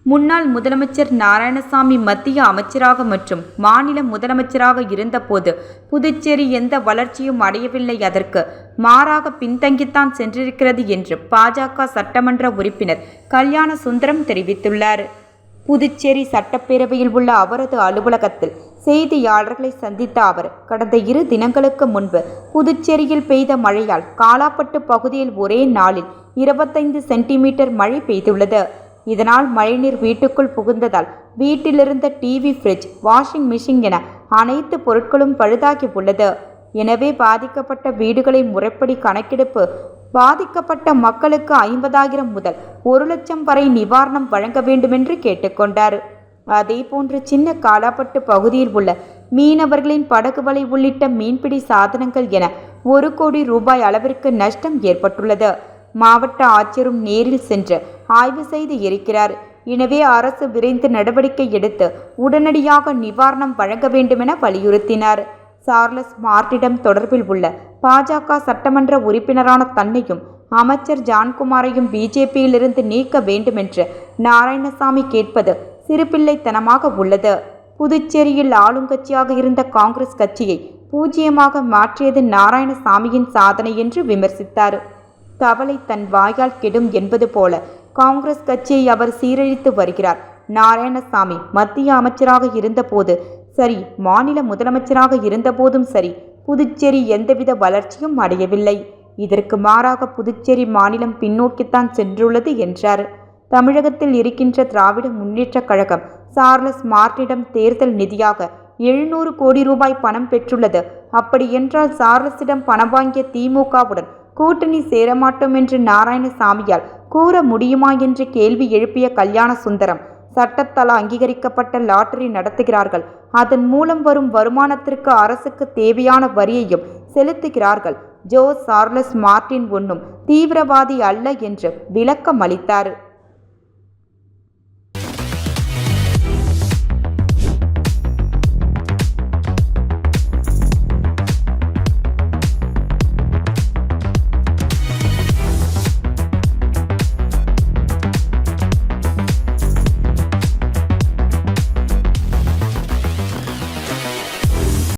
முன்னாள் முதலமைச்சர் நாராயணசாமி மத்திய அமைச்சராக மற்றும் மாநில முதலமைச்சராக இருந்தபோது புதுச்சேரி எந்த வளர்ச்சியும் அடையவில்லை, அதற்கு மாறாக பின்தங்கித்தான் சென்றிருக்கிறது என்று பாஜக சட்டமன்ற உறுப்பினர் கல்யாண சுந்தரம் தெரிவித்துள்ளார். புதுச்சேரி சட்டப்பேரவையில் உள்ள அவரது அலுவலகத்தில் செய்தியாளர்களை சந்தித்த அவர், கடந்த 2 தினங்களுக்கு முன்பு புதுச்சேரியில் பெய்த மழையால் காலாப்பட்டு பகுதியில் ஒரே நாளில் 25 சென்டிமீட்டர் மழை பெய்துள்ளது. இதனால் மழைநீர் வீட்டுக்குள் புகுந்ததால் வீட்டிலிருந்த டிவி, ஃப்ரிட்ஜ், வாஷிங் மிஷின் என அனைத்து பொருட்களும் பழுதாகி உள்ளது. எனவே பாதிக்கப்பட்ட வீடுகளை முறைப்படி கணக்கெடுப்பு, பாதிக்கப்பட்ட மக்களுக்கு 50,000 முதல் 1 லட்சம் வரை நிவாரணம் வழங்க வேண்டுமென்று கேட்டுக்கொண்டார். அதேபோன்று சின்ன காலாப்பட்டு பகுதியில் உள்ள மீனவர்களின் படகு வலை உள்ளிட்ட மீன்பிடி சாதனங்கள் என 1 கோடி ரூபாய் அளவிற்கு நஷ்டம் ஏற்பட்டுள்ளது. மாவட்ட ஆட்சியரும் நேரில் சென்று ஆய்வு செய்து இருக்கிறார். எனவே அரசு விரைந்து நடவடிக்கை எடுத்து உடனடியாக நிவாரணம் வழங்க வேண்டுமென வலியுறுத்தினார். சார்லஸ் மார்ட்டிடம் தொடர்பில் உள்ள பாஜக சட்டமன்ற உறுப்பினரான தன்னையும் அமைச்சர் ஜான்குமாரையும் பிஜேபியிலிருந்து நீக்க வேண்டுமென்று நாராயணசாமி கேட்பது சிறுபிள்ளைத்தனமாக உள்ளது. புதுச்சேரியில் ஆளுங்கட்சியாக இருந்த காங்கிரஸ் கட்சியை பூஜ்ஜியமாக மாற்றியது நாராயணசாமியின் சாதனை என்று விமர்சித்தார். தவளை தன் வாயால் கெடும் என்பது போல காங்கிரஸ் கட்சியை அவர் சீரழித்து வருகிறார். நாராயணசாமி மத்திய அமைச்சராக இருந்தபோது சரி, மாநில முதலமைச்சராக இருந்தபோதும் சரி, புதுச்சேரி எந்தவித வளர்ச்சியும் அடையவில்லை. இதற்கு மாறாக புதுச்சேரி மாநிலம் பின்னோக்கித்தான் சென்றுள்ளது என்றார். தமிழகத்தில் இருக்கின்ற திராவிட முன்னேற்றக் கழகம் சார்லஸ் மார்ட்டிடம் தேர்தல் நிதியாக 700 கோடி ரூபாய் பணம் பெற்றுள்ளது. அப்படியென்றால் சார்லஸிடம் பணம் வாங்கிய திமுகவுடன் கூட்டணி சேரமாட்டோம் என்று நாராயணசாமியால் கூற முடியுமா என்று கேள்வி எழுப்பிய கல்யாண சுந்தரம், சட்டத்தால் அங்கீகரிக்கப்பட்ட லாட்டரி நடத்துகிறார்கள். அதன் மூலம் வரும் வருமானத்திற்கு அரசுக்கு தேவையான வரியையும் செலுத்துகிறார்கள். சார்லஸ் மார்ட்டின் ஒன்றும் தீவிரவாதி அல்ல என்று விளக்கம் அளித்தார்.